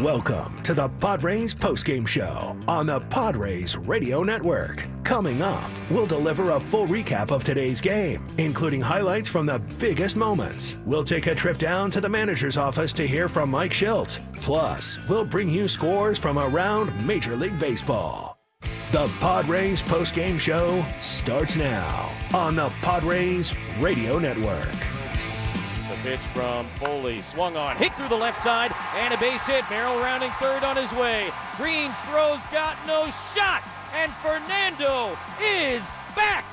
Welcome to the Padres Postgame Show on the Padres Radio Network. Coming up, we'll deliver a full recap of today's game, including highlights from the biggest moments. We'll take a trip down to the manager's office to hear from Mike Shildt. Plus, we'll bring you scores from around Major League Baseball. The Padres Postgame Show starts now on the Padres Radio Network. Pitch from Foley, swung on, hit through the left side, and a base hit. Merrill rounding third on his way. Green's throws got no shot, and Fernando is back.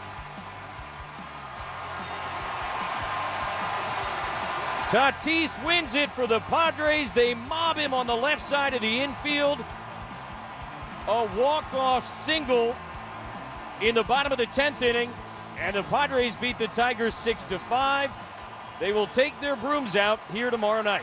Tatis wins it for the Padres. They mob him on the left side of the infield. A walk-off single in the bottom of the 10th inning, and the Padres beat the Tigers 6-5. They will take their brooms out here tomorrow night.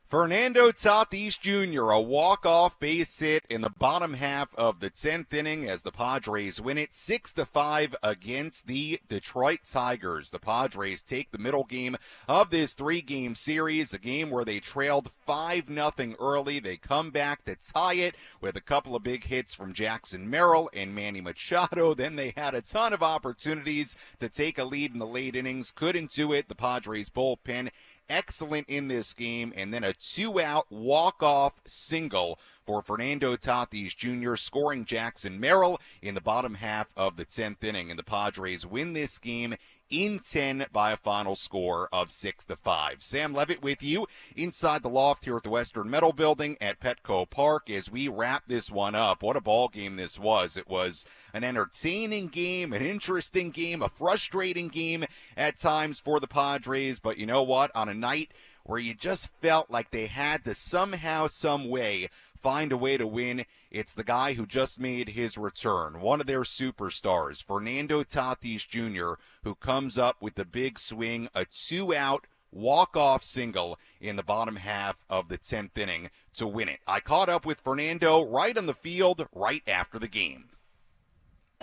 Fernando Tatis Jr., a walk-off base hit in the bottom half of the 10th inning as the Padres win it 6-5 against the Detroit Tigers. The Padres take the middle game of this three-game series, a game where they trailed 5-0 early. They come back to tie it with a couple of big hits from Jackson Merrill and Manny Machado. Then they had a ton of opportunities to take a lead in the late innings. Couldn't do it. The Padres bullpen excellent in this game, and then a two-out walk-off single for Fernando Tatis Jr., scoring Jackson Merrill in the bottom half of the 10th inning. And the Padres win this game in 10 by a final score of 6-5. Sam Levitt with you inside the loft here at the Western Metal Building at Petco Park as we wrap this one up. What a ball game this was. It was an entertaining game, an interesting game, a frustrating game at times for the Padres. But you know what? On a night where you just felt like they had to somehow, some way find a way to win, it's the guy who just made his return, one of their superstars, Fernando Tatis Jr., who comes up with the big swing, a two-out walk-off single in the bottom half of the 10th inning to win it. I caught up with Fernando right on the field right after the game.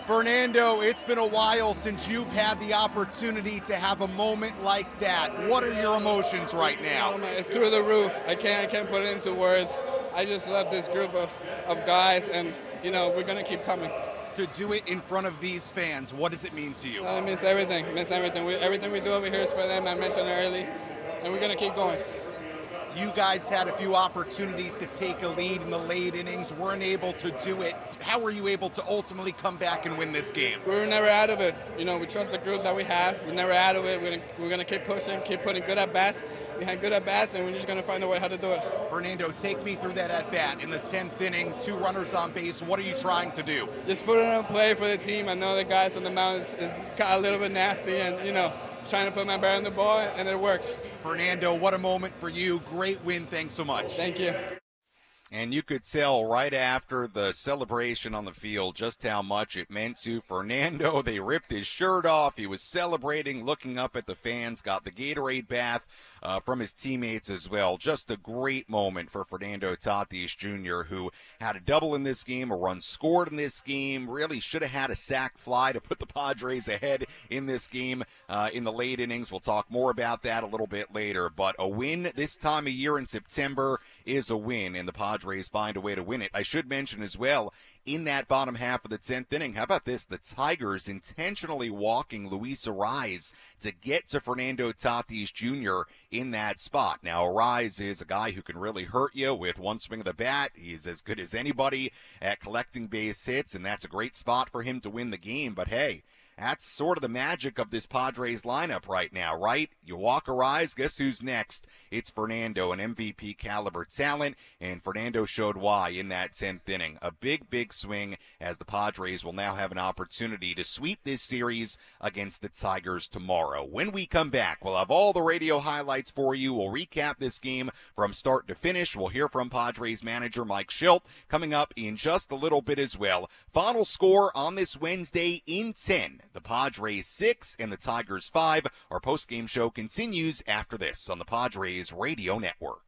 Fernando, it's been a while since you've had the opportunity to have a moment like that. What are your emotions right now? Oh, man, it's through the roof. I can't put it into words. I just love this group of guys, and, you know, we're going to keep coming. To do it in front of these fans, what does it mean to you? I miss everything. Everything we do over here is for them. I mentioned it early, and we're going to keep going. You guys had a few opportunities to take a lead in the late innings, weren't able to do it. How were you able to ultimately come back and win this game? We were never out of it. You know, we trust the group that we have. We're never out of it. We're going to keep pushing, keep putting good at-bats. We had good at-bats, and we're just going to find a way how to do it. Fernando, take me through that at-bat in the 10th inning, 2 runners on base. What are you trying to do? Just put it on play for the team. I know the guys on the mound is got a little bit nasty, and, you know, trying to put my bat on the ball, and it worked. Fernando, what a moment for you. Great win. Thanks so much. Thank you. And you could tell right after the celebration on the field just how much it meant to Fernando. They ripped his shirt off. He was celebrating, looking up at the fans, got the Gatorade bath from his teammates as well. Just a great moment for Fernando Tatis Jr., who had a double in this game, a run scored in this game, really should have had a sac fly to put the Padres ahead in this game in the late innings. We'll talk more about that a little bit later. But a win this time of year in September is a win, and the Padres find a way to win it. I should mention as well, in that bottom half of the 10th inning, how about this? The Tigers intentionally walking Luis Arraez to get to Fernando Tatis Jr. in that spot. Now, Arraez is a guy who can really hurt you with one swing of the bat. He's as good as anybody at collecting base hits, and that's a great spot for him to win the game. But hey, that's sort of the magic of this Padres lineup right now, right? You walk Arraez, guess who's next? It's Fernando, an MVP caliber talent, and Fernando showed why in that 10th inning. A big, big swing as the Padres will now have an opportunity to sweep this series against the Tigers tomorrow. When we come back, we'll have all the radio highlights for you. We'll recap this game from start to finish. We'll hear from Padres manager Mike Shildt coming up in just a little bit as well. Final score on this Wednesday in 10. The Padres 6 and the Tigers 5. Our postgame show continues after this on the Padres Radio Network.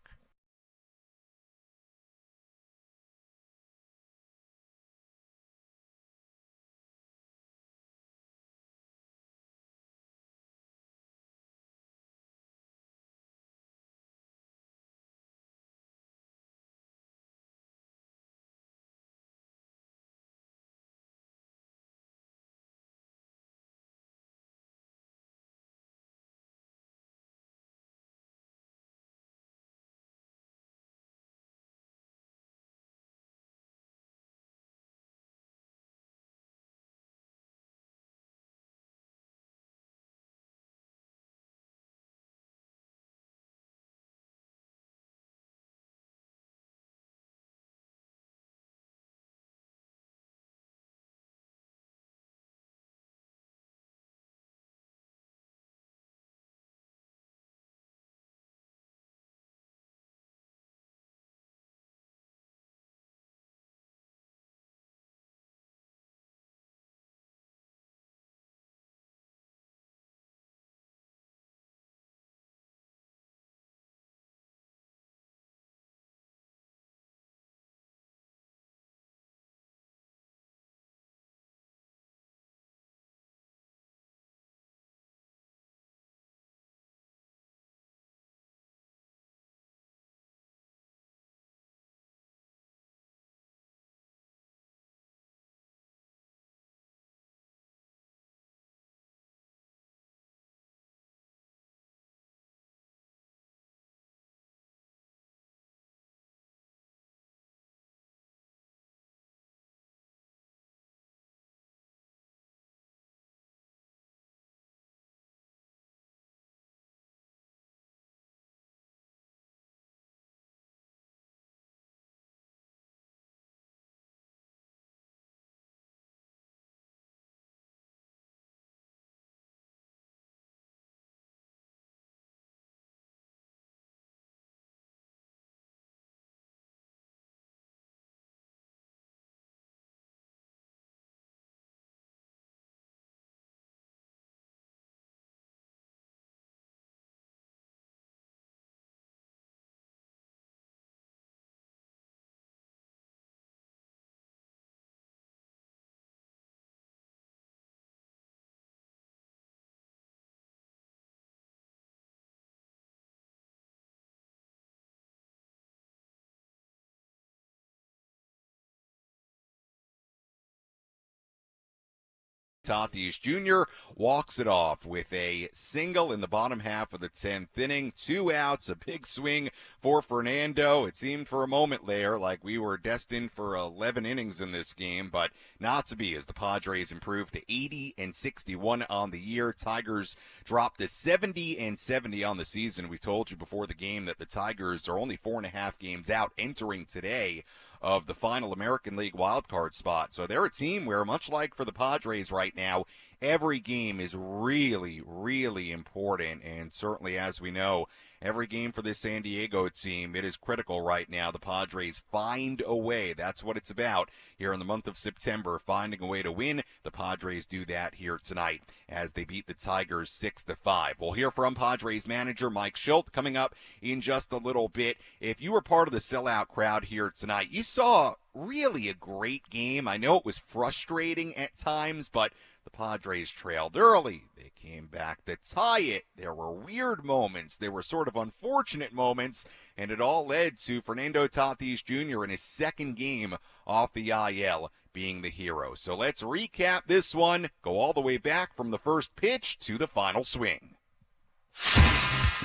Tatis Jr. walks it off with a single in the bottom half of the 10th inning. 2 outs, a big swing for Fernando. It seemed for a moment there like we were destined for 11 innings in this game, but not to be, as the Padres improved to 80-61 on the year. Tigers dropped to 70-70 on the season. We told you before the game that the Tigers are only 4.5 games out entering today of the final American League wildcard spot. So they're a team where, much like for the Padres right now, every game is really, really important. And certainly, as we know, every game for this San Diego team, it is critical right now. The Padres find a way. That's what it's about here in the month of September, finding a way to win. The Padres do that here tonight as they beat the Tigers 6-5. We'll hear from Padres manager Mike Shildt coming up in just a little bit. If you were part of the sellout crowd here tonight, you saw really a great game. I know it was frustrating at times, but the Padres trailed early. They came back to tie it. There were weird moments. There were sort of unfortunate moments, and it all led to Fernando Tatis Jr. in his second game off the IL being the hero. So let's recap this one, go all the way back from the first pitch to the final swing.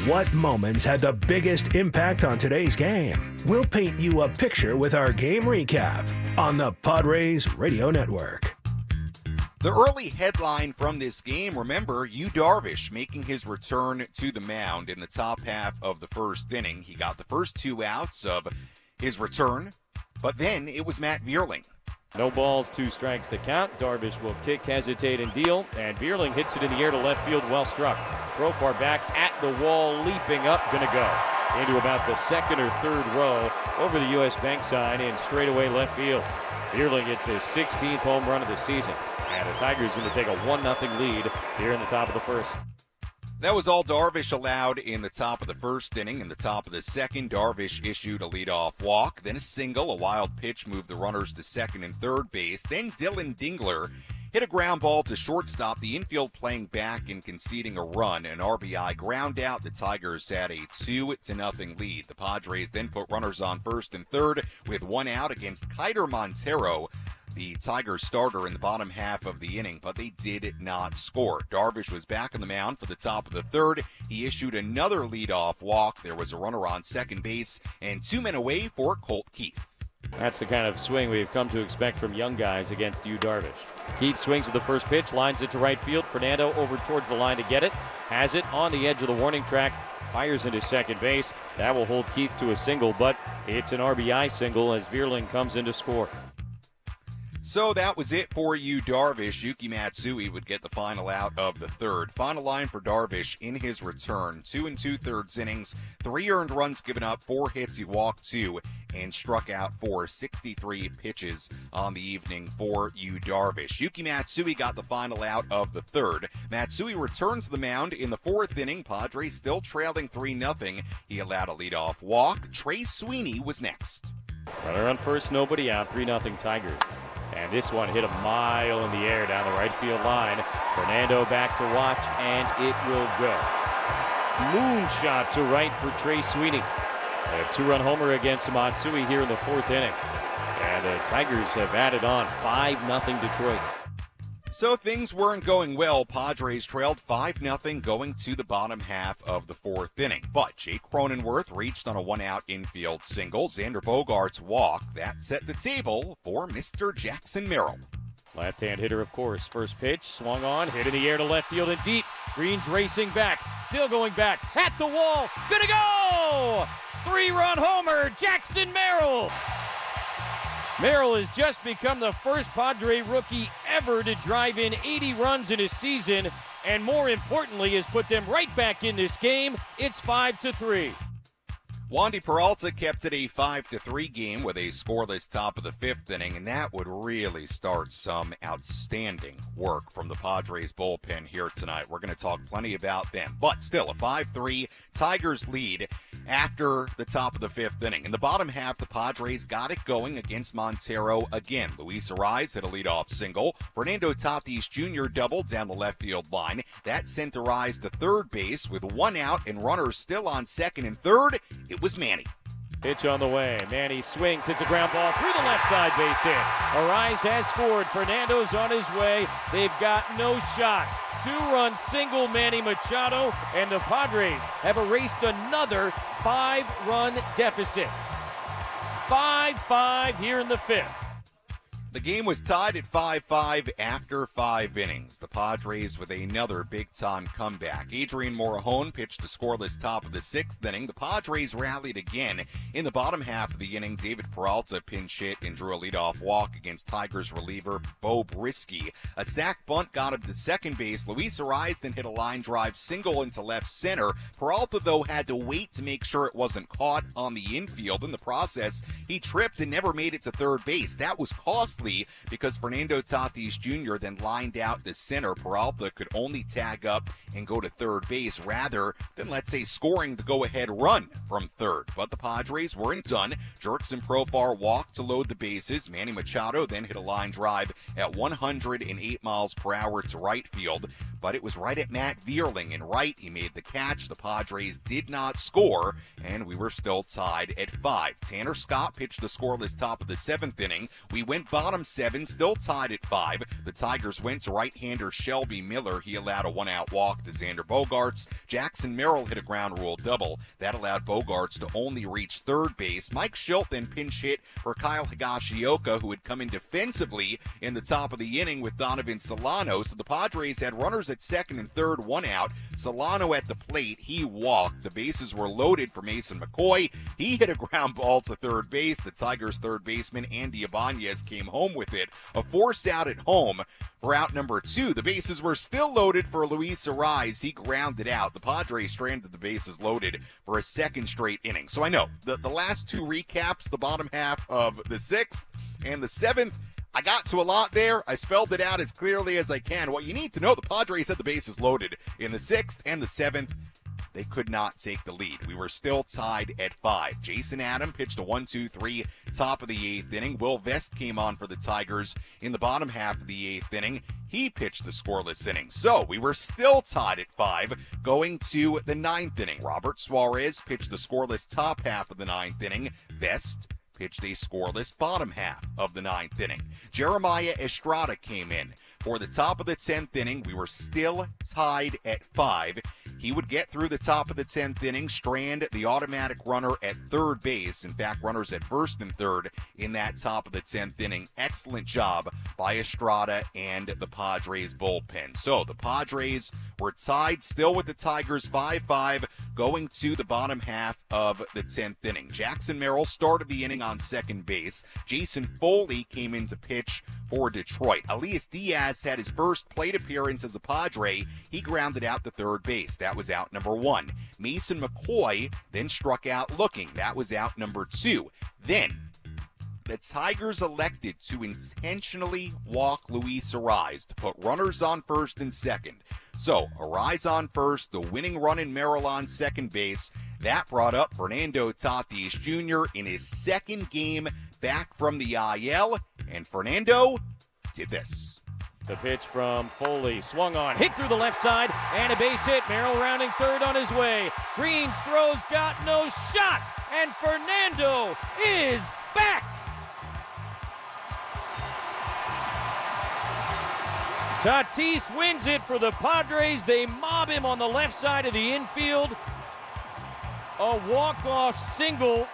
What moments had the biggest impact on today's game? We'll paint you a picture with our game recap on the Padres Radio Network. The early headline from this game, remember, Yu Darvish making his return to the mound in the top half of the first inning. He got the first 2 outs of his return, but then it was Matt Vierling. No balls, 2 strikes the count. Darvish will kick, hesitate, and deal. And Vierling hits it in the air to left field, well struck. Profar back at the wall, leaping up, gonna go into about the second or third row over the U.S. Bank sign and straightaway left field. Vierling gets his 16th home run of the season. And the Tigers going to take a 1-0 lead here in the top of the first. That was all Darvish allowed in the top of the first inning. In the top of the second, Darvish issued a leadoff walk, then a single. A wild pitch moved the runners to second and third base. Then Dylan Dingler hit a ground ball to shortstop. The infield playing back and conceding a run. An RBI ground out. The Tigers had a 2-0 lead. The Padres then put runners on first and third with 1 out against Kiter Montero, the Tigers starter in the bottom half of the inning, but they did not score. Darvish was back on the mound for the top of the third. He issued another leadoff walk. There was a runner on second base and 2 men away for Colt Keith. That's the kind of swing we've come to expect from young guys against Yu Darvish. Keith swings at the first pitch, lines it to right field. Fernando over towards the line to get it. Has it on the edge of the warning track. Fires into second base. That will hold Keith to a single, but it's an RBI single as Vierling comes in to score. So that was it for Yu Darvish. Yuki Matsui would get the final out of the third. Final line for Darvish in his return. 2 2/3 innings, 3 earned runs given up, 4 hits. He walked 2 and struck out 4. 63 pitches on the evening for Yu Darvish. Yuki Matsui got the final out of the third. Matsui returns to the mound in the 4th inning. Padres still trailing 3-0. He allowed a leadoff walk. Trey Sweeney was next. Runner on first, nobody out, 3-0 Tigers. And this one hit a mile in the air down the right field line. Fernando back to watch, and it will go. Moonshot to right for Trey Sweeney. A 2-run homer against Matsui here in the 4th inning. And the Tigers have added on 5-0 Detroit. So things weren't going well. Padres trailed 5-0 going to the bottom half of the 4th inning. But Jake Cronenworth reached on a 1-out infield single. Xander Bogaerts' walk. That set the table for Mr. Jackson Merrill. Left-hand hitter, of course. First pitch, swung on, hit in the air to left field and deep. Green's racing back, still going back, at the wall, gonna go! 3-run homer, Jackson Merrill! Merrill has just become the first Padre rookie ever to drive in 80 runs in a season, and more importantly, has put them right back in this game. It's 5-3. Wandy Peralta kept it a 5-3 game with a scoreless top of the 5th inning, and that would really start some outstanding work from the Padres bullpen here tonight. We're going to talk plenty about them, but still a 5-3 Tigers lead after the top of the 5th inning. In the bottom half, the Padres got it going against Montero again. Luis Arraez hit a leadoff single. Fernando Tatis Jr. doubled down the left field line. That sent Arraez to third base with 1 out and runners still on second and third. It was Manny. Pitch on the way. Manny swings, hits a ground ball through the left side base hit. Arise has scored. Fernando's on his way. They've got no shot. 2-run single Manny Machado, and the Padres have erased another 5-run deficit. 5-5 here in the 5th. The game was tied at 5-5 after 5 innings. The Padres with another big-time comeback. Adrian Morejon pitched the scoreless top of the 6th inning. The Padres rallied again in the bottom half of the inning. David Peralta pinch hit and drew a leadoff walk against Tigers reliever Bo Brisky. A sac bunt got him to second base. Luis Ariz then hit a line drive single into left center. Peralta, though, had to wait to make sure it wasn't caught on the infield. In the process, he tripped and never made it to third base. That was costly because Fernando Tatis Jr. then lined out the center. Peralta could only tag up and go to third base rather than, let's say, scoring the go-ahead run from third. But the Padres weren't done. Jurickson Profar walked to load the bases. Manny Machado then hit a line drive at 108 miles per hour to right field. But it was right at Matt Vierling in right. He made the catch. The Padres did not score, and we were still tied at 5. Tanner Scott pitched the scoreless top of the 7th inning. We went bottom 7, still tied at 5. The Tigers went to right-hander Shelby Miller. He allowed a 1-out walk to Xander Bogaerts. Jackson Merrill hit a ground rule double. That allowed Bogaerts to only reach third base. Mike Shildt then pinch hit for Kyle Higashioka, who had come in defensively in the top of the inning with Donovan Solano. So the Padres had runners at second and third, 1 out. Solano at the plate. He walked. The bases were loaded for Mason McCoy. He hit a ground ball to third base. The Tigers' third baseman, Andy Ibanez, came home with it. A force out at home for out number 2. The bases were still loaded for Luis Ariz. He grounded out. The Padres stranded the bases loaded for a second straight inning. So I know the last 2 recaps, the bottom half of the 6th and the 7th, I got to a lot there. I spelled it out as clearly as I can. What you need to know, the Padres had the bases loaded in the 6th and the 7th. They could not take the lead. We were still tied at 5. Jason Adam pitched a 1-2-3 top of the 8th inning. Will Vest came on for the Tigers in the bottom half of the 8th inning. He pitched the scoreless inning. So we were still tied at 5 going to the 9th inning. Robert Suarez pitched the scoreless top half of the 9th inning. Vest pitched a scoreless bottom half of the 9th inning. Jeremiah Estrada came in for the top of the 10th inning. We were still tied at 5. He would get through the top of the 10th inning, strand the automatic runner at third base. In fact, runners at first and third in that top of the 10th inning. Excellent job by Estrada and the Padres bullpen. So the Padres were tied still with the Tigers 5-5 going to the bottom half of the 10th inning. Jackson Merrill started the inning on second base. Jason Foley came in to pitch for Detroit. Elias Diaz had his first plate appearance as a Padre. He grounded out to third base. That was out number 1. Mason McCoy then struck out looking. That was out number 2. Then the Tigers elected to intentionally walk Luis Ariz to put runners on first and second. So, Ariz on first, the winning run in Merrill on second base. That brought up Fernando Tatis Jr. in his second game back from the IL, and Fernando did this. The pitch from Foley, swung on, hit through the left side, and a base hit. Merrill rounding third on his way. Green's throws got no shot, and Fernando is back. Tatis wins it for the Padres. They mob him on the left side of the infield. A walk-off single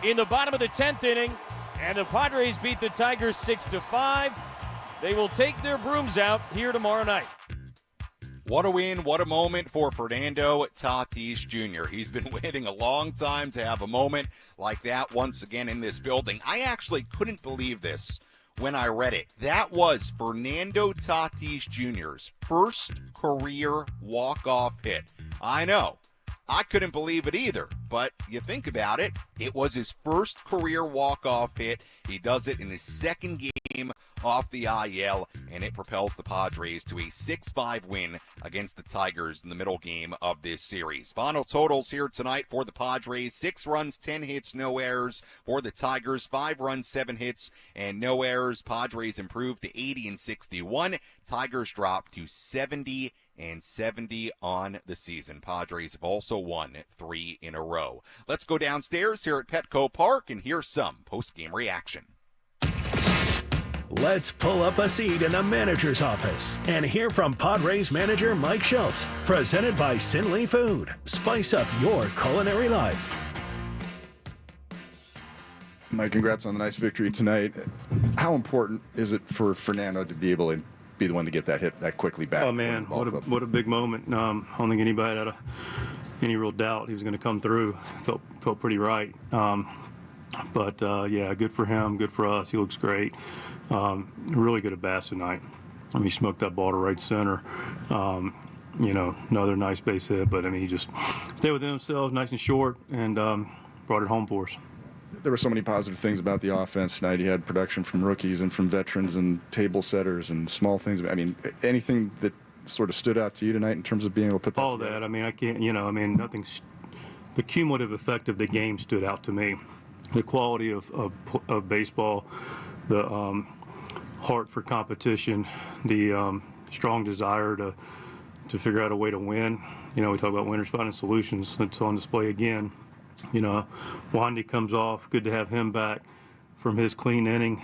in the bottom of the 10th inning, and the Padres beat the Tigers 6-5. They will take their brooms out here tomorrow night. What a win, what a moment for Fernando Tatis Jr. He's been waiting a long time to have a moment like that once again in this building. I actually couldn't believe this when I read it. That was Fernando Tatis Jr.'s first career walk-off hit. I know. I couldn't believe it either, but you think about it, it was his first career walk-off hit. He does it in his second game came off the IL, and it propels the Padres to a 6-5 win against the Tigers in the middle game of this series. Final totals here tonight for the Padres: 6 runs, 10 hits, no errors. For the Tigers, 5 runs, 7 hits, and no errors. Padres improved to 80-61. Tigers dropped to 70-70 on the season. Padres have also won 3 in a row. Let's go downstairs here at Petco Park and hear some post-game reaction. Let's pull up a seat in the manager's office and hear from Padres manager Mike Shildt. Presented by Sinley Food. Spice up your culinary life. Mike, congrats on the nice victory tonight. How important is it for Fernando to be able to be the one to get that hit that quickly back? Oh, man, what a big moment. I don't think anybody had any real doubt he was going to come through. Felt pretty right. Yeah, good for him, good for us. He looks great. Really good at bats tonight. I mean, he smoked that ball to right center. Another nice base hit, but I mean, he just stayed within himself, nice and short, and brought it home for us. There were so many positive things about the offense tonight. You had production from rookies and from veterans and table setters and small things. I mean, anything that sort of stood out to you tonight in terms of being able to put that all together? that. I mean, I can't. Nothing's. The cumulative effect of the game stood out to me. The quality of baseball, the heart for competition, the strong desire to figure out a way to win. We talk about winners finding solutions. It's on display again. Wandy comes off. Good to have him back from his clean inning.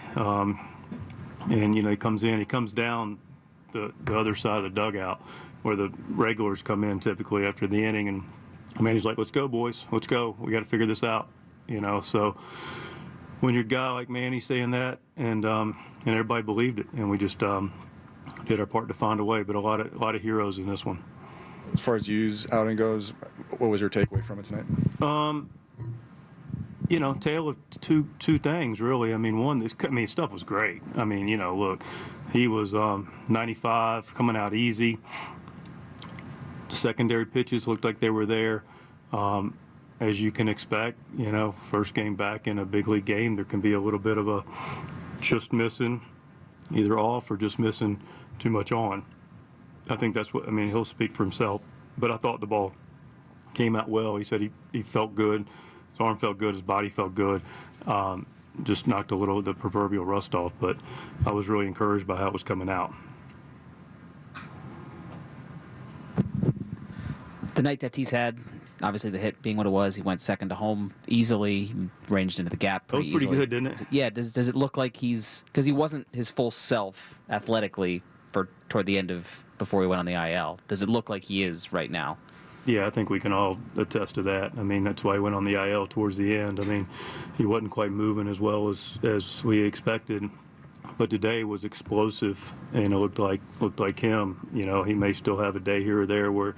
He comes in. He comes down the other side of the dugout where the regulars come in typically after the inning. And, he's like, let's go, boys. Let's go. We got to figure this out. So when you're a guy like Manny saying that, and everybody believed it, and we just did our part to find a way. But a lot of heroes in this one. As far as Yu's outing goes, what was your takeaway from it tonight? Tale of two things, really. One, stuff was great. Look, he was 95, coming out easy. The secondary pitches looked like they were there. As you can expect, first game back in a big league game, there can be a little bit of a just missing, either off or just missing too much on. I think that's what, he'll speak for himself, but I thought the ball came out well. He said he felt good. His arm felt good. His body felt good. Just knocked the proverbial rust off, but I was really encouraged by how it was coming out. The night that he's had, obviously the hit being what it was, he went second to home easily, he ranged into the gap pretty easily. Pretty good, didn't it? Yeah, does it look like because he wasn't his full self athletically toward the end of before he went on the IL. Does it look like he is right now? Yeah, I think we can all attest to that. That's why he went on the IL towards the end. He wasn't quite moving as well as we expected, but today was explosive, and it looked like him. He may still have a day here or there where it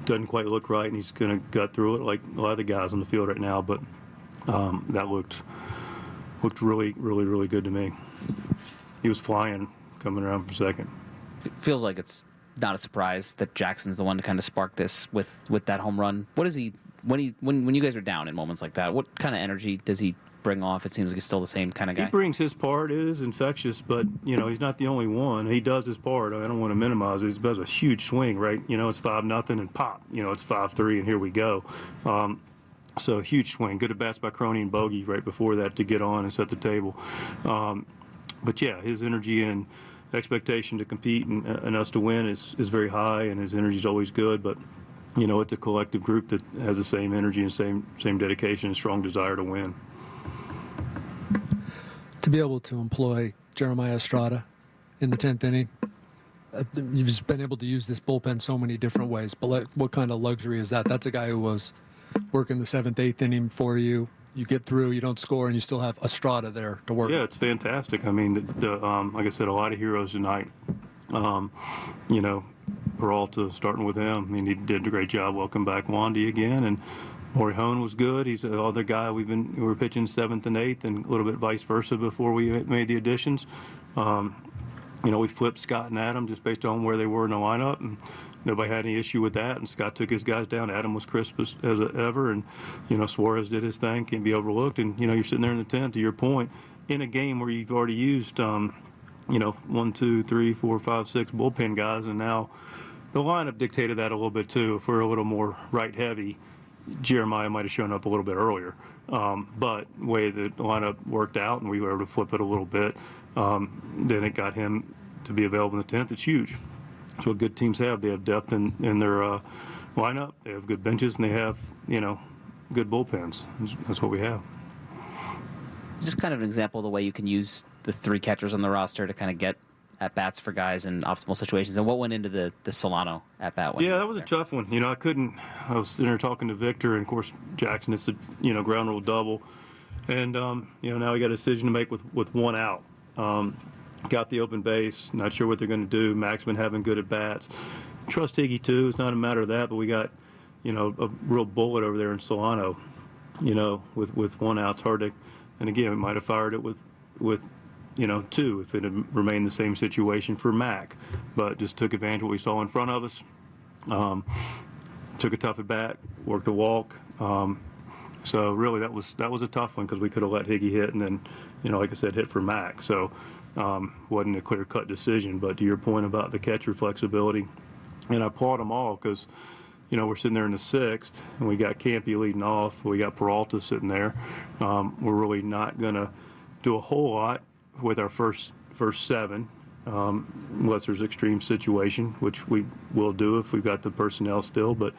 doesn't quite look right, and he's going to gut through it like a lot of the guys on the field right now. But that looked really, really, really good to me. He was flying coming around for second. It feels like it's not a surprise that Jackson's the one to kind of spark this with that home run. What is he when you guys are down in moments like that? What kind of energy does he bring off? It seems like he's still the same kind of guy. He brings his part. It is infectious, but he's not the only one. He does his part. I don't want to minimize it. He does a huge swing, right? It's 5-0 and pop. It's 5-3 and here we go. So huge swing. Good at bats by Crony and Bogey right before that to get on and set the table. But yeah, his energy and expectation to compete and us to win is very high, and his energy is always good. But it's a collective group that has the same energy and same dedication and strong desire to win. To be able to employ Jeremiah Estrada in the 10th inning, you've just been able to use this bullpen so many different ways. But what kind of luxury is that? That's a guy who was working the 7th, 8th inning for you. You get through, you don't score, and you still have Estrada there to work. Yeah, it's fantastic. Like I said, a lot of heroes tonight. Peralta starting with him. He did a great job. Welcome back, Wandy again, and Morihone was good. He's the other guy we were pitching 7th and 8th, and a little bit vice versa before we made the additions. We flipped Scott and Adam just based on where they were in the lineup, and nobody had any issue with that. And Scott took his guys down. Adam was crisp as ever, and Suarez did his thing, can't be overlooked. And you're sitting there in the 10th, to your point, in a game where you've already used 1, 2, 3, 4, 5, 6 bullpen guys, and now the lineup dictated that a little bit too. If we're a little more right heavy, Jeremiah might have shown up a little bit earlier. But the way the lineup worked out and we were able to flip it a little bit, then it got him to be available in the 10th. It's huge. That's what good teams have. They have depth in their lineup. They have good benches, and they have, good bullpens. That's what we have. Is this kind of an example of the way you can use the 3 catchers on the roster to kind of get at-bats for guys in optimal situations? And what went into the Solano at-bat? Yeah, that was a tough one. I was sitting there talking to Victor, and, of course, Jackson, it's a, ground rule double. And, now we got a decision to make with 1 out. Got the open base, not sure what they're going to do. Mac's been having good at-bats. Trust Higgy, too. It's not a matter of that, but we got, a real bullet over there in Solano, with 1 out. It's hard to, and again, we might have fired it with 2 if it had remained the same situation for Mac, but just took advantage of what we saw in front of us. Took a tough at bat, worked a walk. So really, that was a tough one because we could have let Higgy hit and then, like I said, hit for Mac. So wasn't a clear-cut decision. But to your point about the catcher flexibility, and I applaud them all because, we're sitting there in the 6th, and we got Campy leading off. We got Peralta sitting there. We're really not going to do a whole lot with our first 7, unless there's extreme situation, which we will do if we've got the personnel still. But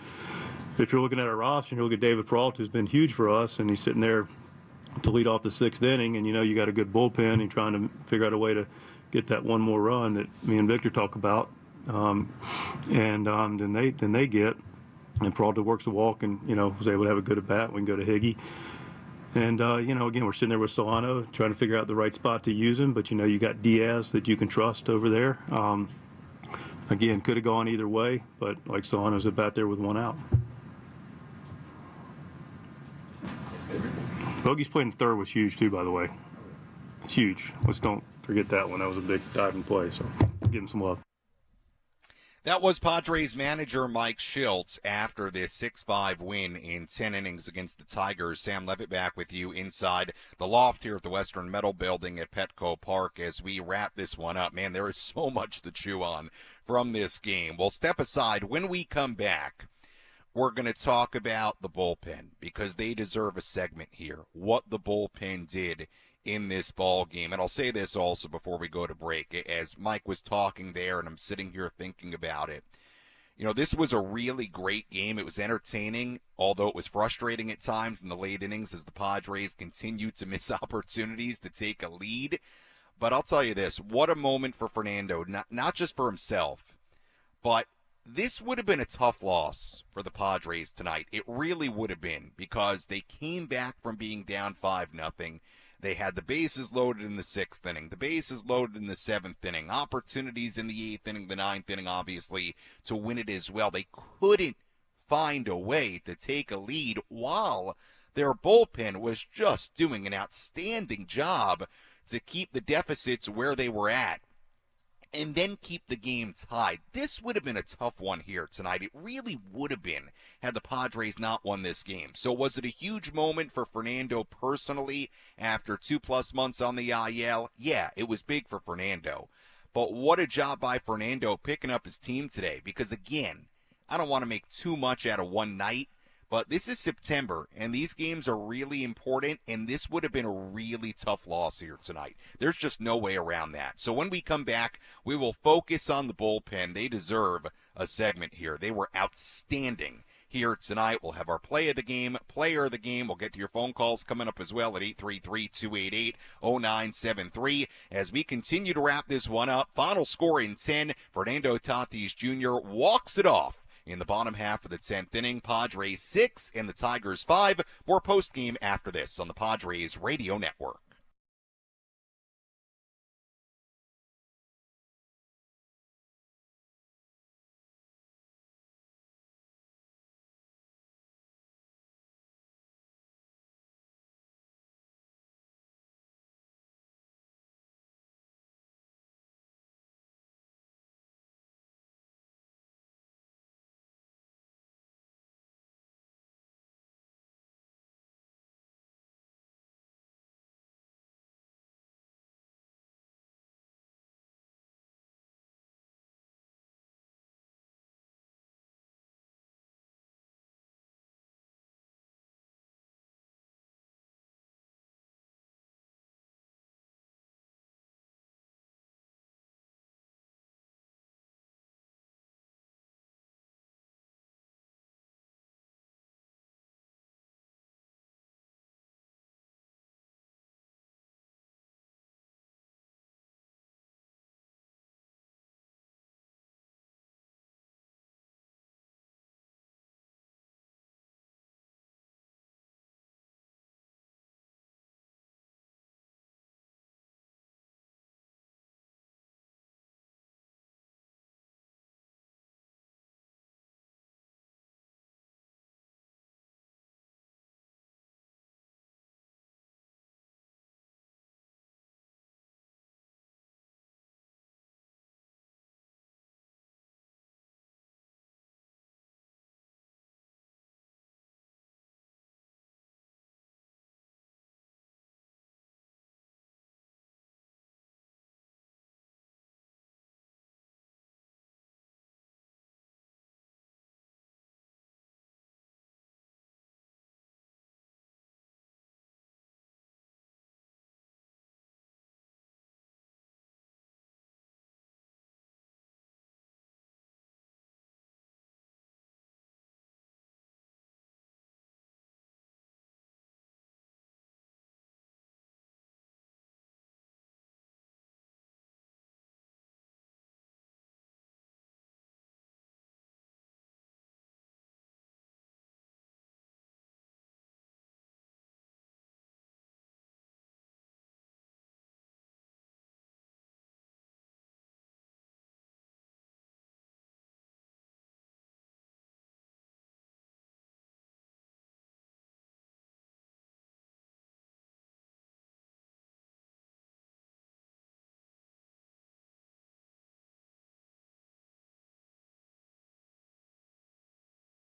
if you're looking at our roster, and you look at David Peralta, who's been huge for us, and he's sitting there to lead off the 6th inning, and you got a good bullpen, and trying to figure out a way to get that one more run that me and Victor talk about, then they get. And Peralta works the walk and, was able to have a good at-bat. We can go to Higgy. And, again, we're sitting there with Solano trying to figure out the right spot to use him. But, you got Diaz that you can trust over there. Again, could have gone either way. But, like, Solano's at bat there with 1 out. Bogey's playing 3rd was huge, too, by the way. It's huge. Let's don't forget that one. That was a big diving play. So give him some love. That was Padres manager Mike Shildt after this 6-5 win in 10 innings against the Tigers. Sam Levitt back with you inside the loft here at the Western Metal Building at Petco Park as we wrap this one up. Man, there is so much to chew on from this game. We'll step aside. When we come back, we're going to talk about the bullpen because they deserve a segment here, what the bullpen did in this ball game. And I'll say this also before we go to break. As Mike was talking there and I'm sitting here thinking about it, this was a really great game. It was entertaining, although it was frustrating at times in the late innings as the Padres continued to miss opportunities to take a lead. But I'll tell you this, what a moment for Fernando, not just for himself, but this would have been a tough loss for the Padres tonight. It really would have been because they came back from being down 5-0. They had the bases loaded in the 6th inning, the bases loaded in the 7th inning, opportunities in the 8th inning, the 9th inning, obviously, to win it as well. They couldn't find a way to take a lead while their bullpen was just doing an outstanding job to keep the deficits where they were at and then keep the game tied. This would have been a tough one here tonight. It really would have been had the Padres not won this game. So was it a huge moment for Fernando personally after 2+ months on the IL? Yeah, it was big for Fernando. But what a job by Fernando picking up his team today. Because again, I don't want to make too much out of one night, but this is September, and these games are really important, and this would have been a really tough loss here tonight. There's just no way around that. So when we come back, we will focus on the bullpen. They deserve a segment here. They were outstanding here tonight. We'll have our player of the game. We'll get to your phone calls coming up as well at 833-288-0973 as we continue to wrap this one up. Final score in 10, Fernando Tatis Jr. walks it off in the bottom half of the 10th inning. Padres 6 and the Tigers 5. More postgame after this on the Padres Radio Network.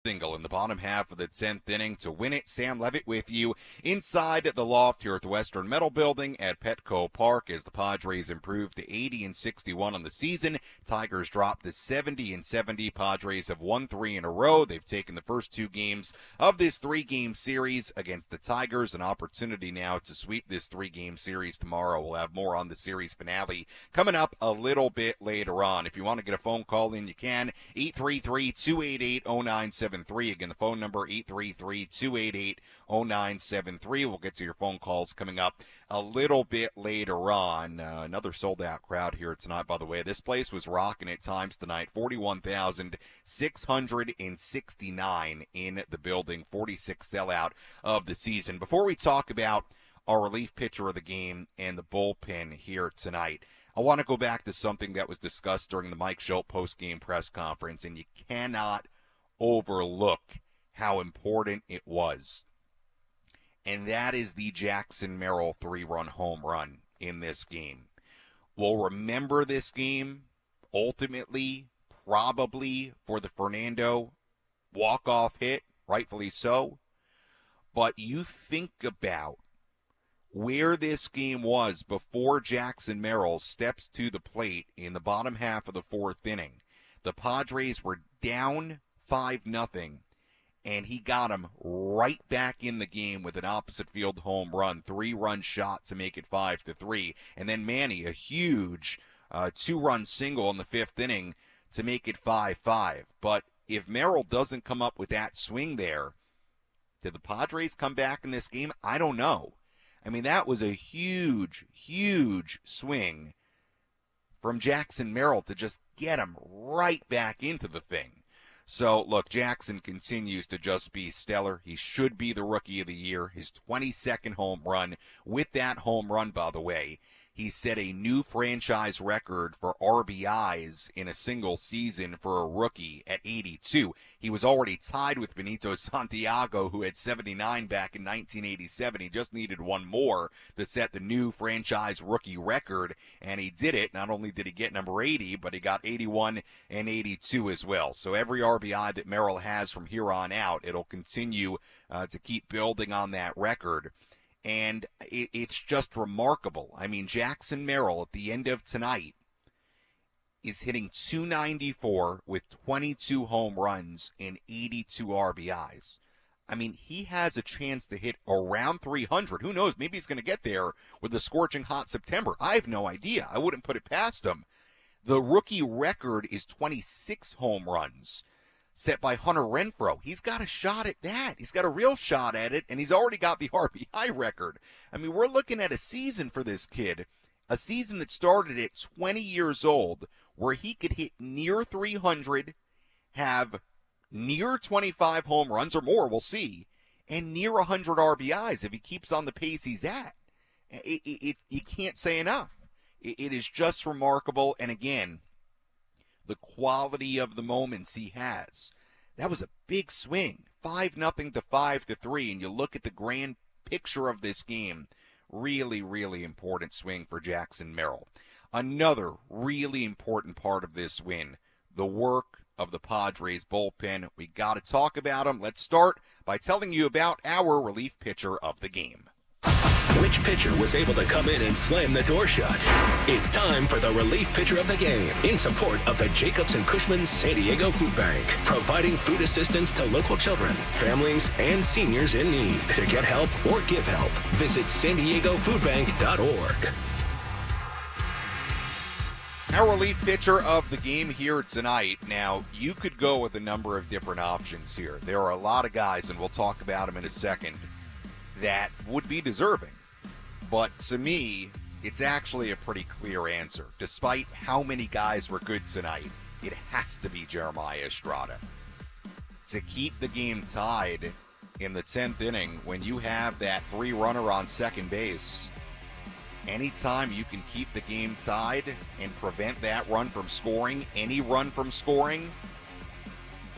single in the bottom half of the 10th inning to win it. Sam Levitt with you inside the loft here at the Western Metal Building at Petco Park as the Padres improved to 80-61 on the season. Tigers dropped to 70-70. Padres have won 3 in a row. They've taken the first 2 games of this 3-game series against the Tigers. An opportunity now to sweep this 3-game series tomorrow. We'll have more on the series finale coming up a little bit later on. If you want to get a phone call in, you can. 833-288-0973. Again, the phone number 833-288-0973. We'll get to your phone calls coming up a little bit later on. Another sold-out crowd here tonight, by the way. This place was rocking at times tonight. 41,669 in the building. 46 sellout of the season. Before we talk about our relief pitcher of the game and the bullpen here tonight, I want to go back to something that was discussed during the Mike Shildt post-game press conference, and you cannot overlook how important it was. And that is the Jackson Merrill 3-run home run in this game. We'll remember this game ultimately, probably, for the Fernando walk-off hit, rightfully so. But you think about where this game was before Jackson Merrill steps to the plate in the bottom half of the 4th inning. The Padres were down 5-0, and he got him right back in the game with an opposite field home run, 3-run shot to make it 5-3. And then Manny, a huge 2-run single in the 5th inning to make it 5-5. But if Merrill doesn't come up with that swing there, did the Padres come back in this game? I don't know. I mean, that was a huge, huge swing from Jackson Merrill to just get him right back into the thing. So, look, Jackson continues to just be stellar. He should be the Rookie of the Year. His 22nd home run. With that home run, by the way, he set a new franchise record for RBIs in a single season for a rookie at 82. He was already tied with Benito Santiago, who had 79 back in 1987. He just needed one more to set the new franchise rookie record, and he did it. Not only did he get number 80, but he got 81 and 82 as well. So every RBI that Merrill has from here on out, it'll continue to keep building on that record. And it's just remarkable. I mean, Jackson Merrill at the end of tonight is hitting .294 with 22 home runs and 82 RBIs. I mean, he has a chance to hit around 300. Who knows? Maybe he's going to get there with the scorching hot September. I have no idea. I wouldn't put it past him. The rookie record is 26 home runs, set by Hunter Renfroe. He's got a shot at that. He's got a real shot at it, and he's already got the RBI record. I mean, we're looking at a season for this kid, a season that started at 20 years old, where he could hit near 300, have near 25 home runs or more, we'll see, and near 100 RBIs if he keeps on the pace he's at. You can't say enough. It is just remarkable, and again, the quality of the moments he has. That was a big swing, 5-0 to 5-3, and you look at the grand picture of this game, really, really important swing for Jackson Merrill. Another really important part of this win, the work of the Padres bullpen. We got to talk about them. Let's start by telling you about our relief pitcher of the game. Which pitcher was able to come in and slam the door shut? It's time for the relief pitcher of the game in support of the Jacobs & Cushman San Diego Food Bank, providing food assistance to local children, families, and seniors in need. To get help or give help, visit SanDiegoFoodBank.org. Our relief pitcher of the game here tonight. Now, you could go with a number of different options here. There are a lot of guys, and we'll talk about them in a second, that would be deserving. But to me, it's actually a pretty clear answer. Despite how many guys were good tonight, it has to be Jeremiah Estrada. To keep the game tied in the 10th inning when you have that 3-runner on second base, anytime you can keep the game tied and prevent that run from scoring, any run from scoring,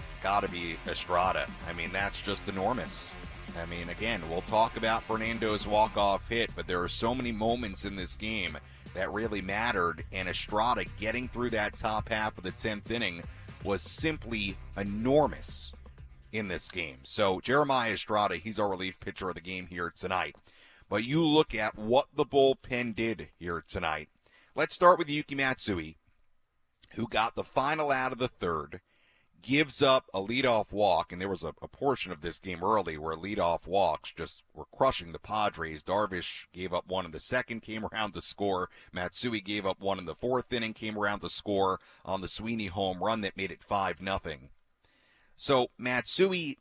it's got to be Estrada. I mean, that's just enormous. I mean, again, we'll talk about Fernando's walk-off hit, but there are so many moments in this game that really mattered, and Estrada getting through that top half of the 10th inning was simply enormous. in this game. So Jeremiah Estrada, he's our relief pitcher of the game here tonight. But you look at what the bullpen did here tonight. Let's start with Yuki Matsui, who got the final out of the third, gives up a leadoff walk, and there was a portion of this game early where leadoff walks just were crushing the Padres. Darvish gave up one in the second, came around to score. Matsui gave up one in the fourth inning, came around to score on the Sweeney home run that made it 5-0. So Matsui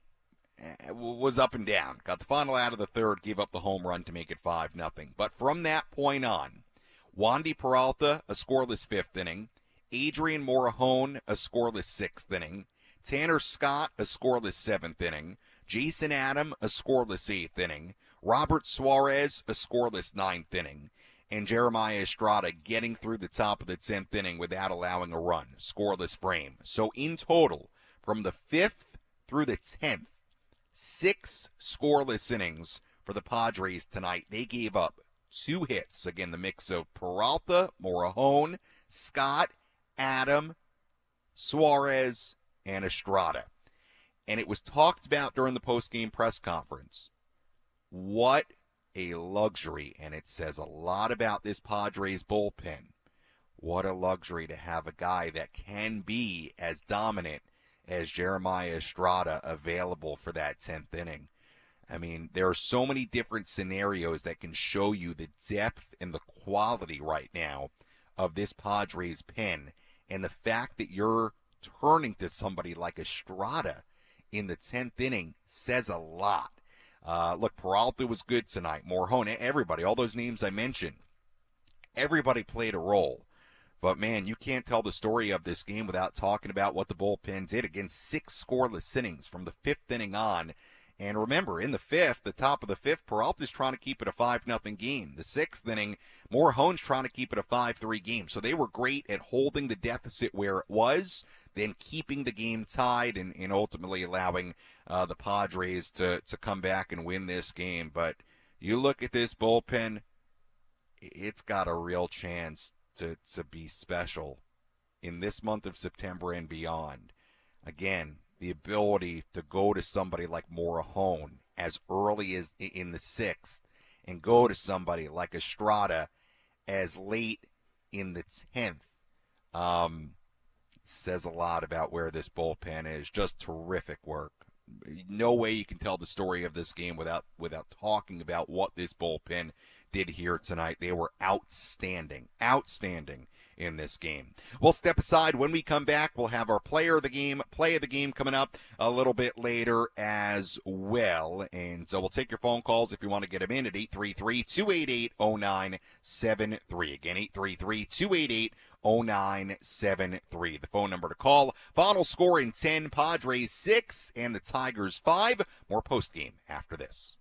was up and down. Got the final out of the third, gave up the home run to make it 5-0. But from that point on, Wandy Peralta, a scoreless fifth inning. Adrian Morejon, a scoreless sixth inning. Tanner Scott, a scoreless seventh inning. Jason Adam, a scoreless eighth inning. Robert Suarez, a scoreless ninth inning. And Jeremiah Estrada getting through the top of the 10th inning without allowing a run. Scoreless frame. So in total, from the 5th through the 10th, 6 scoreless innings for the Padres tonight. They gave up 2 hits. Again, the mix of Peralta, Morejon, Scott, Adam, Suarez, and Estrada. And it was talked about during the postgame press conference. What a luxury, and it says a lot about this Padres bullpen. What a luxury to have a guy that can be as dominant as Jeremiah Estrada available for that 10th inning. I mean, there are so many different scenarios that can show you the depth and the quality right now of this Padres pen. And the fact that you're turning to somebody like Estrada in the 10th inning says a lot. Look, Peralta was good tonight. Morejon, everybody, all those names I mentioned, everybody played a role. But, man, you can't tell the story of this game without talking about what the bullpen did. Again, 6 scoreless innings from the 5th inning on. And remember, in the 5th, the top of the 5th, Peralta's trying to keep it a 5-0 game. The 6th inning, Morejon's trying to keep it a 5-3 game. So they were great at holding the deficit where it was, then keeping the game tied and ultimately allowing the Padres to come back and win this game. But you look at this bullpen, it's got a real chance to be special in this month of September and beyond. Again, the ability to go to somebody like Morejon as early as in the 6th and go to somebody like Estrada as late in the 10th. It says a lot about where this bullpen is. Just terrific work. No way you can tell the story of this game without talking about what this bullpen did here tonight. They were outstanding in this game. We'll step aside. When we come back, we'll have our play of the game coming up a little bit later as well. And so we'll take your phone calls if you want to get them in at 833-288-0973. Again, 833-288-0973. The phone number to call. Final score in 10, Padres 6 and the Tigers 5. More postgame after this.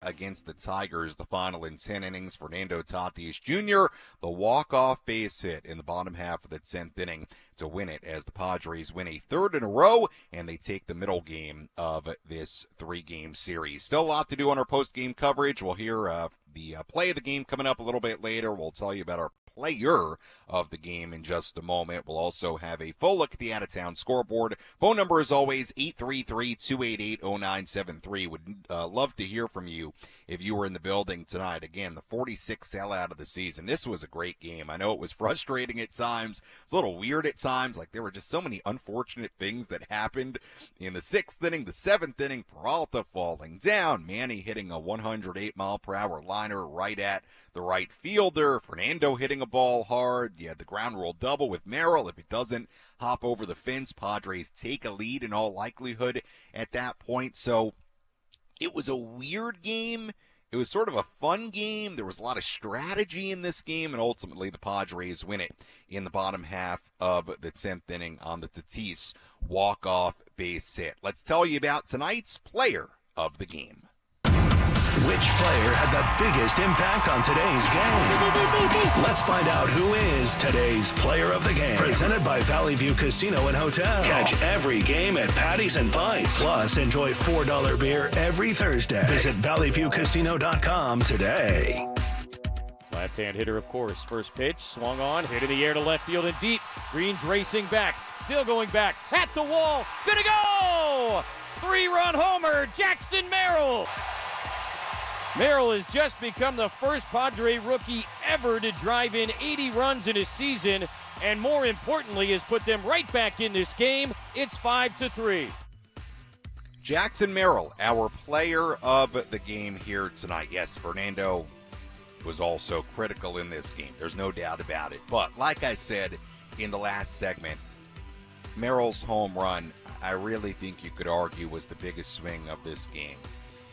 against the Tigers. The final in 10 innings, Fernando Tatis Jr., the walk-off base hit in the bottom half of the 10th inning to win it, as the Padres win a third in a row, and they take the middle game of this 3-game series. Still a lot to do on our post-game coverage. We'll hear the play of the game coming up a little bit later. We'll tell you about our player of the game in just a moment. We'll also have a full look at the out-of-town scoreboard. Phone number, as always, 833-288-0973. Would love to hear from you if you were in the building tonight. Again, the 46th sellout of the season. This was a great game. I know it was frustrating at times. It's a little weird at times. Like, there were just so many unfortunate things that happened in the 6th inning, the 7th inning. Peralta falling down. Manny hitting a 108-mile-per-hour liner right at the right fielder. Fernando hitting a ball hard. You had the ground rule double with Merrill. If it doesn't hop over the fence, Padres take a lead in all likelihood at that point. So it was a weird game. It was sort of a fun game. There was a lot of strategy in this game, and ultimately the Padres win it in the bottom half of the 10th inning on the Tatis walk-off base hit. Let's tell you about tonight's player of the game. Which player had the biggest impact on today's game? Let's find out who is today's player of the game. Presented by Valley View Casino and Hotel. Catch every game at Patties and Bites. Plus, enjoy $4 beer every Thursday. Visit valleyviewcasino.com today. Left-hand hitter, of course. First pitch, swung on, hit in the air to left field and deep. Green's racing back, still going back, at the wall, gonna go! 3-run homer, Jackson Merrill! Merrill has just become the first Padre rookie ever to drive in 80 runs in a season, and more importantly, has put them right back in this game. It's 5-3. Jackson Merrill, our player of the game here tonight. Yes, Fernando was also critical in this game. There's no doubt about it. But like I said in the last segment, Merrill's home run, I really think you could argue, was the biggest swing of this game.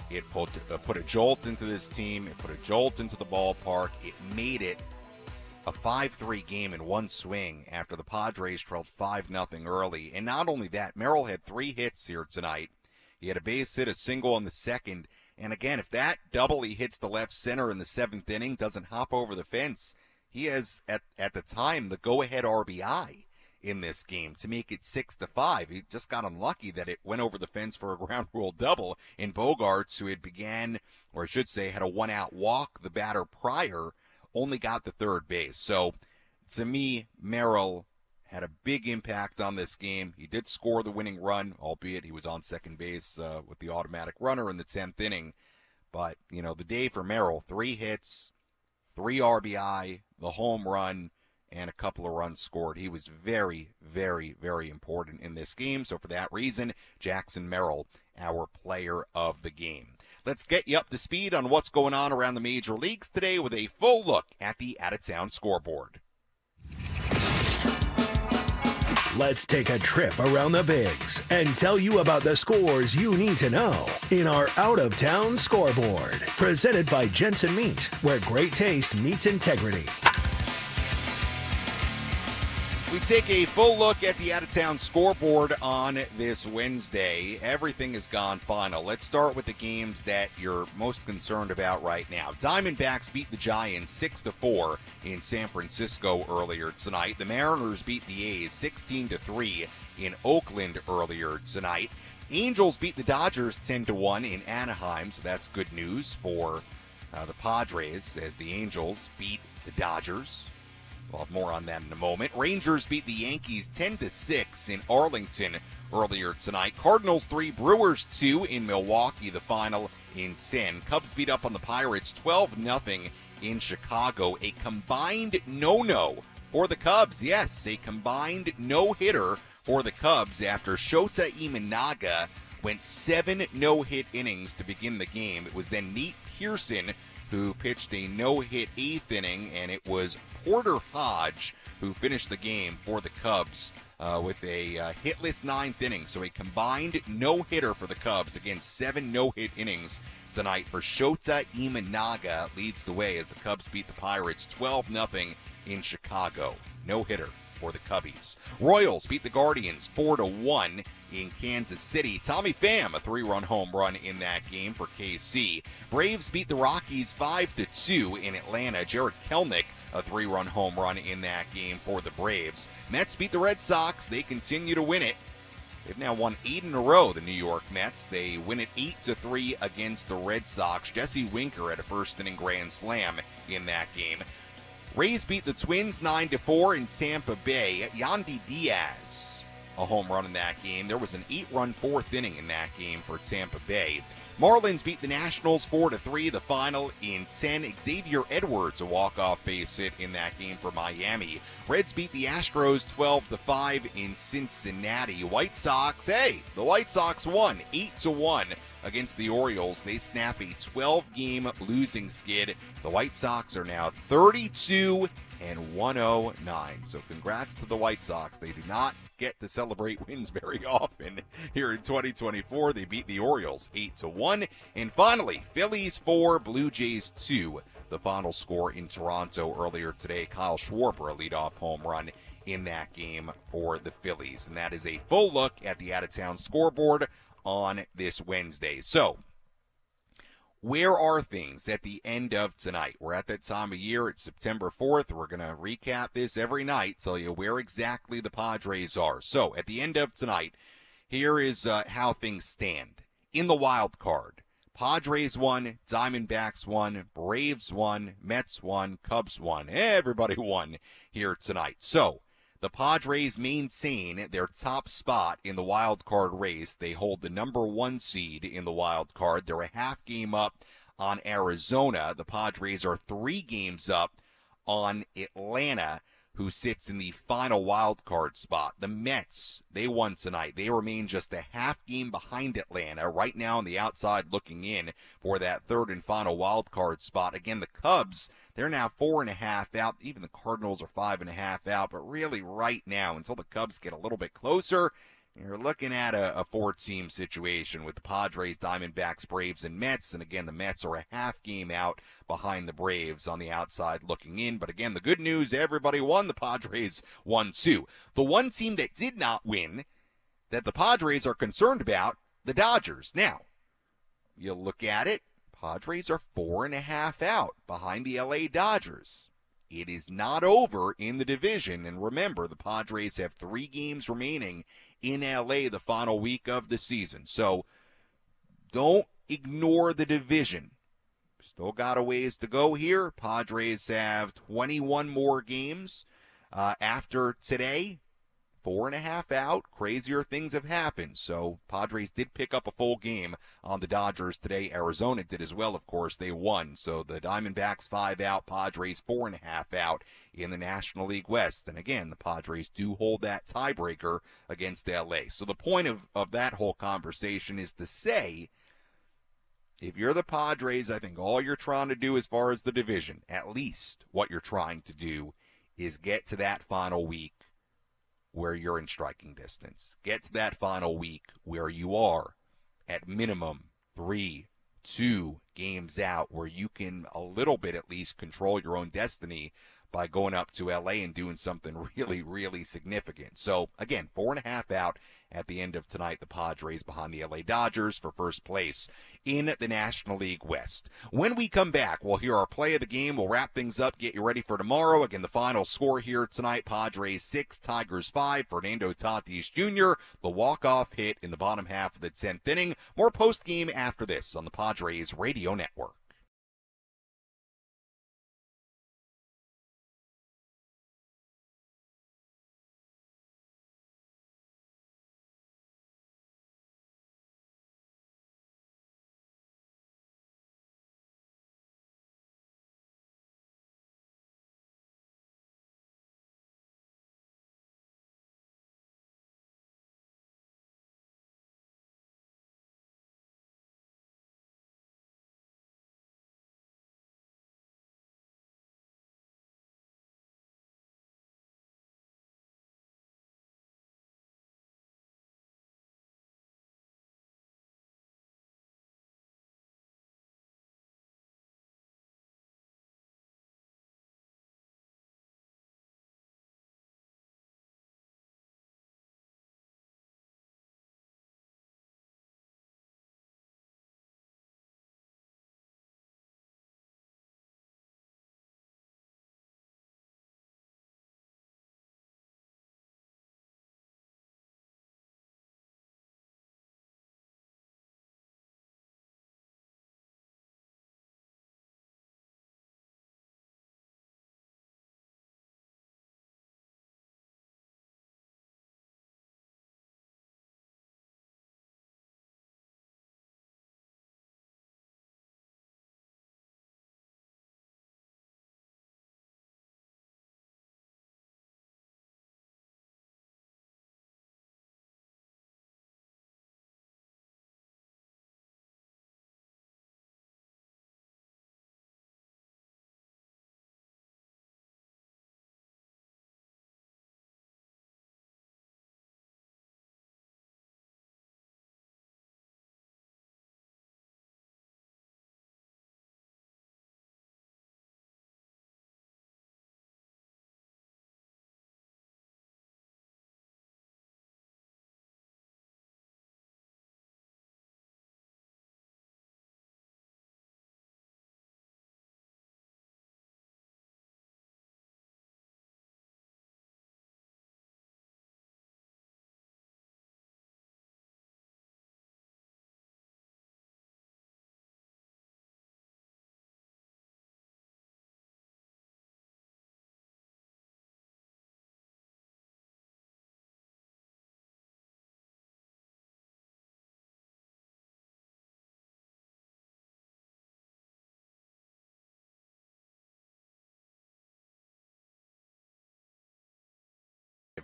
It put a jolt into this team. It put a jolt into the ballpark. It made it a 5-3 game in one swing after the Padres trailed 5-0 early. And not only that, Merrill had 3 hits here tonight. He had a base hit, a single in the second. And again, if that double he hits the left center in the 7th inning doesn't hop over the fence, he has, at the time, the go-ahead RBI in this game to make it 6-5. He just got unlucky that it went over the fence for a ground rule double in Bogaerts, who had had a 1-out walk the batter prior, only got the third base. So to me, Merrill had a big impact on this game. He did score the winning run, albeit he was on second base with the automatic runner in the 10th inning. But, the day for Merrill, 3 hits, 3 RBI, the home run, and a couple of runs scored. He was very, very, very important in this game. So for that reason, Jackson Merrill, our player of the game. Let's get you up to speed on what's going on around the major leagues today with a full look at the out-of-town scoreboard. Let's take a trip around the bigs and tell you about the scores you need to know in our out-of-town scoreboard. Presented by Jensen Meat, where great taste meets integrity. We take a full look at the out-of-town scoreboard on this Wednesday. Everything has gone final. Let's start with the games that you're most concerned about right now. Diamondbacks beat the Giants 6-4 in San Francisco earlier tonight. The Mariners beat the A's 16-3 in Oakland earlier tonight. Angels beat the Dodgers 10-1 in Anaheim, so that's good news for the Padres as the Angels beat the Dodgers. We'll have more on that in a moment. Rangers beat the Yankees 10-6 in Arlington earlier tonight. Cardinals 3, Brewers 2 in Milwaukee, the final in 10. Cubs beat up on the Pirates 12-0 in Chicago. A combined no-no for the Cubs. Yes, a combined no-hitter for the Cubs after Shota Imanaga went 7 no-hit innings to begin the game. It was then Nate Pearson who pitched a no-hit 8th inning, and it was Porter Hodge who finished the game for the Cubs with a hitless 9th inning. So a combined no-hitter for the Cubs. Again, 7 no-hit innings tonight for Shota Imanaga leads the way as the Cubs beat the Pirates 12-0 in Chicago. No-hitter for the Cubbies. Royals beat the Guardians 4-1 in Kansas City. Tommy Pham, a 3-run home run in that game for KC. Braves beat the Rockies 5-2 in Atlanta. Jared Kelenic, a 3-run home run in that game for the Braves. Mets beat the Red Sox. They continue to win it. They've now won 8 in a row, the New York Mets. They win it 8-3 against the Red Sox. Jesse Winker had a first-inning grand slam in that game. Rays beat the Twins 9-4 in Tampa Bay. Yandy Diaz, a home run in that game. There was an 8-run fourth inning in that game for Tampa Bay. Marlins beat the Nationals 4-3, the final in 10. Xavier Edwards, a walk-off base hit in that game for Miami. Reds beat the Astros 12-5 in Cincinnati. White Sox, the White Sox won 8-1 against the Orioles. They snap a 12-game losing skid. The White Sox are now 32-109. So congrats to the White Sox. They do not get to celebrate wins very often here in 2024. They beat the Orioles 8-1. And finally, Phillies 4, Blue Jays 2. The final score in Toronto earlier today. Kyle Schwarber, a leadoff home run in that game for the Phillies. And that is a full look at the out-of-town scoreboard on this Wednesday. So, where are things at the end of tonight? We're at that time of year. It's September 4th. We're going to recap this every night, tell you where exactly the Padres are. So, at the end of tonight, here is how things stand. In the wild card, Padres won, Diamondbacks won, Braves won, Mets won, Cubs won. Everybody won here tonight. So, the Padres maintain their top spot in the wild card race. They hold the number 1 seed in the wild card. They're a half game up on Arizona. The Padres are 3 games up on Atlanta, who sits in the final wild card spot. The Mets, they won tonight. They remain just a half game behind Atlanta, right now on the outside looking in for that third and final wild card spot. Again, the Cubs, they're now 4.5 out. Even the Cardinals are 5.5 out. But really right now, until the Cubs get a little bit closer, you're looking at a 4-team situation with the Padres, Diamondbacks, Braves, and Mets. And again, the Mets are a half game out behind the Braves on the outside looking in. But again, the good news, everybody won. The Padres won too. The one team that did not win, that the Padres are concerned about, the Dodgers. Now, you look at it, Padres are 4.5 out behind the LA Dodgers. It is not over in the division. And remember, the Padres have 3 games remaining in LA the final week of the season. So don't ignore the division. Still got a ways to go here. Padres have 21 more games after today. 4.5 out. Crazier things have happened. So Padres did pick up a full game on the Dodgers today. Arizona did as well, of course. They won. So the Diamondbacks 5 out. Padres 4.5 out in the National League West. And again, the Padres do hold that tiebreaker against LA. So the point of that whole conversation is to say, if you're the Padres, I think all you're trying to do as far as the division, at least what you're trying to do, is get to that final week where you're in striking distance. Get to that final week where you are at minimum 3-2 games out, where you can a little bit at least control your own destiny by going up to LA and doing something really, really significant. So, again, 4.5 out at the end of tonight. The Padres behind the LA Dodgers for first place in the National League West. When we come back, we'll hear our play of the game. We'll wrap things up, get you ready for tomorrow. Again, the final score here tonight, Padres 6, Tigers 5. Fernando Tatis Jr., the walk-off hit in the bottom half of the 10th inning. More post-game after this on the Padres Radio Network.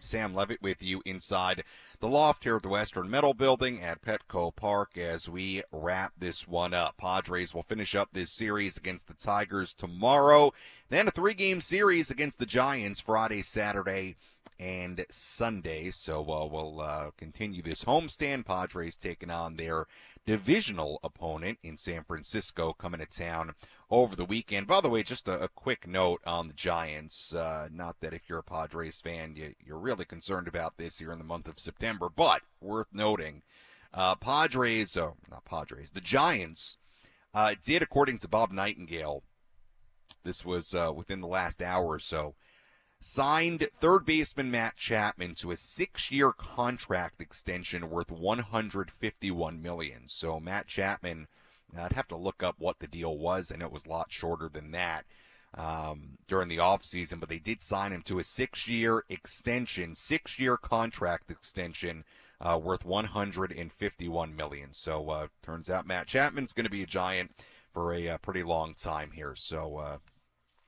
Sam Levitt with you inside the loft here at the Western Metal Building at Petco Park as we wrap this one up. Padres will finish up this series against the Tigers tomorrow. Then a 3-game series against the Giants Friday, Saturday, and Sunday. So we'll continue this homestand. Padres taking on their divisional opponent in San Francisco coming to town over the weekend. By the way, just a quick note on the Giants. Not that if you're a Padres fan, you're really concerned about this here in the month of September, but worth noting, the Giants did, according to Bob Nightingale, this was within the last hour or so, signed third baseman Matt Chapman to a 6-year contract extension worth $151 million. So Matt Chapman, I'd have to look up what the deal was. I know it was a lot shorter than that during the offseason, but they did sign him to a 6-year extension, 6-year contract extension worth $151 million. So turns out Matt Chapman's going to be a Giant for a pretty long time here. So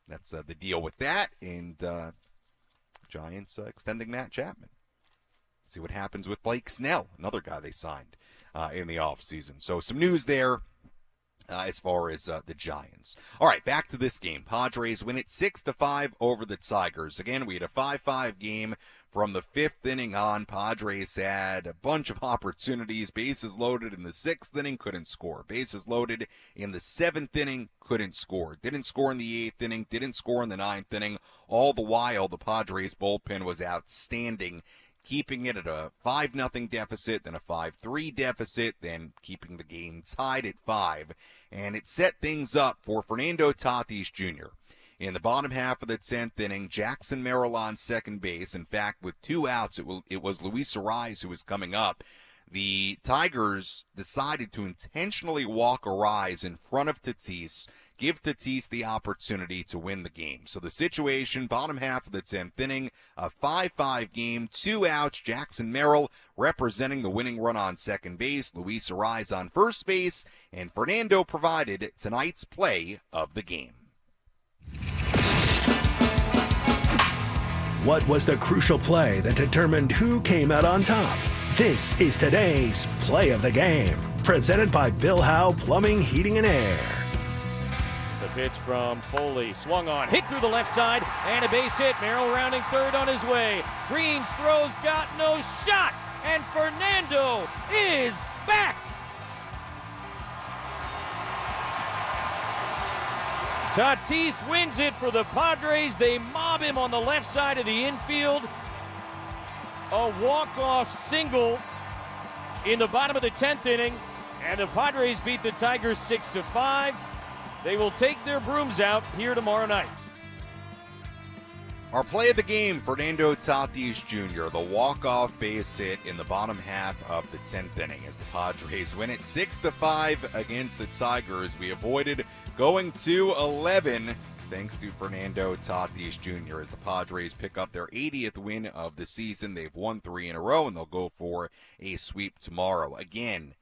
that's the deal with that, and Giants extending Matt Chapman. See what happens with Blake Snell, another guy they signed in the offseason. So some news there as far as the Giants. All right, back to this game. Padres win it 6-5 over the Tigers. Again, we had a 5-5 game from the 5th inning on. Padres had a bunch of opportunities. Bases loaded in the 6th inning, couldn't score. Bases loaded in the 7th inning, couldn't score. Didn't score in the 8th inning, didn't score in the 9th inning. All the while, the Padres bullpen was outstanding, keeping it at a 5-0 deficit, then a 5-3 deficit, then keeping the game tied at 5. And it set things up for Fernando Tatis Jr. In the bottom half of the 10th inning, Jackson Merrill on second base. In fact, with 2 outs, it was Luis Arraez who was coming up. The Tigers decided to intentionally walk Arraez in front of Tatis, give Tatis the opportunity to win the game. So the situation, bottom half of the 10th inning, a 5-5 game, 2 outs, Jackson Merrill representing the winning run on second base, Luis Arraez on first base, and Fernando provided tonight's play of the game. What was the crucial play that determined who came out on top? This is today's Play of the Game, presented by Bill Howe Plumbing, Heating, and Air. The pitch from Foley, swung on, hit through the left side, and a base hit. Merrill rounding third on his way. Green's throws got no shot, and Fernando is back. Tatis wins it for the Padres. They mob him on the left side of the infield. A walk-off single in the bottom of the 10th inning, and the Padres beat the Tigers 6-5. They will take their brooms out here tomorrow night. Our play of the game, Fernando Tatis Jr., the walk-off base hit in the bottom half of the 10th inning as the Padres win it 6-5 against the Tigers. We avoided going to 11 thanks to Fernando Tatis Jr. as the Padres pick up their 80th win of the season. They've won 3 in a row, and they'll go for a sweep tomorrow. Again,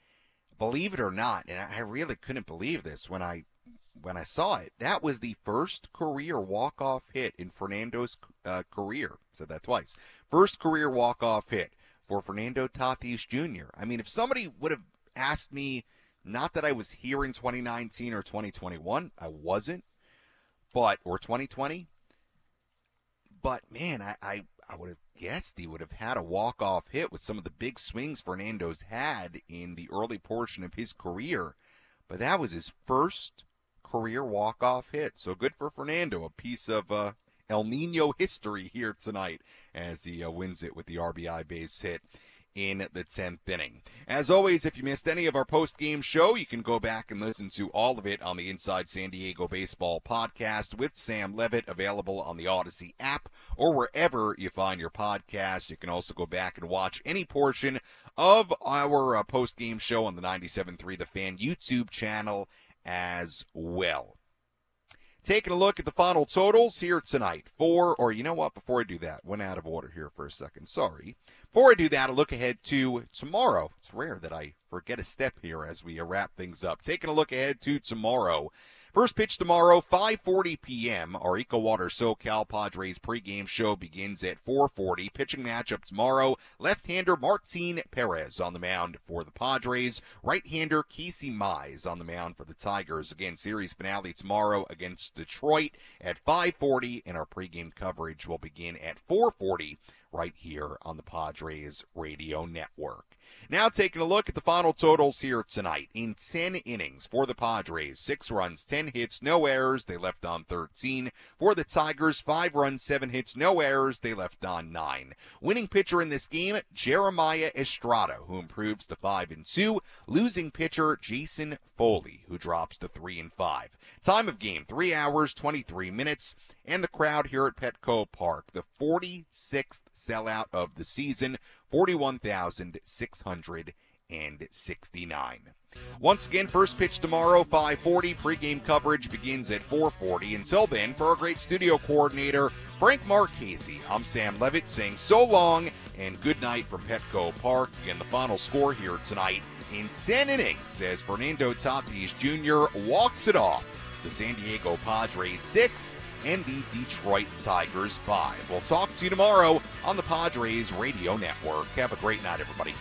believe it or not, and I really couldn't believe this when I saw it, that was the first career walk-off hit in Fernando's career. Said that twice. First career walk-off hit for Fernando Tatis Jr. I mean, if somebody would have asked me, not that I was here in 2019 or 2021, I wasn't, or 2020, but man, I would have guessed he would have had a walk-off hit with some of the big swings Fernando's had in the early portion of his career, but that was his first career walk-off hit. So good for Fernando, a piece of El Nino history here tonight as he wins it with the RBI base hit in the 10th inning. As always, if you missed any of our post-game show, you can go back and listen to all of it on the Inside San Diego Baseball podcast with Sam Levitt, available on the Odyssey app or wherever you find your podcast. You can also go back and watch any portion of our post-game show on the 97.3 The Fan YouTube channel as well. Taking a look at the final totals here tonight. Before I do that, went out of order here for a second. Sorry. Before I do that, a look ahead to tomorrow. It's rare that I forget a step here as we wrap things up. Taking a look ahead to tomorrow. First pitch tomorrow, 5:40 p.m. Our EcoWater SoCal Padres pregame show begins at 4:40. Pitching matchup tomorrow, left-hander Martin Perez on the mound for the Padres. Right-hander Casey Mize on the mound for the Tigers. Again, series finale tomorrow against Detroit at 5:40, and our pregame coverage will begin at 4:40 right here on the Padres Radio Network. Now taking a look at the final totals here tonight. In 10 innings for the Padres, 6 runs, 10 hits, no errors. They left on 13. For the Tigers, 5 runs, 7 hits, no errors. They left on 9. Winning pitcher in this game, Jeremiah Estrada, who improves to 5-2. Losing pitcher, Jason Foley, who drops to 3-5. Time of game, 3 hours, 23 minutes. And the crowd here at Petco Park, the 46th sellout of the season, 41,669. Once again, first pitch tomorrow, 5:40. Pregame coverage begins at 4:40. Until then, for our great studio coordinator, Frank Marchese, I'm Sam Levitt saying so long and good night from Petco Park. Again, the final score here tonight in 10 innings as Fernando Tatis Jr. walks it off. The San Diego Padres 6 and the Detroit Tigers 5. We'll talk to you tomorrow on the Padres Radio Network. Have a great night, everybody.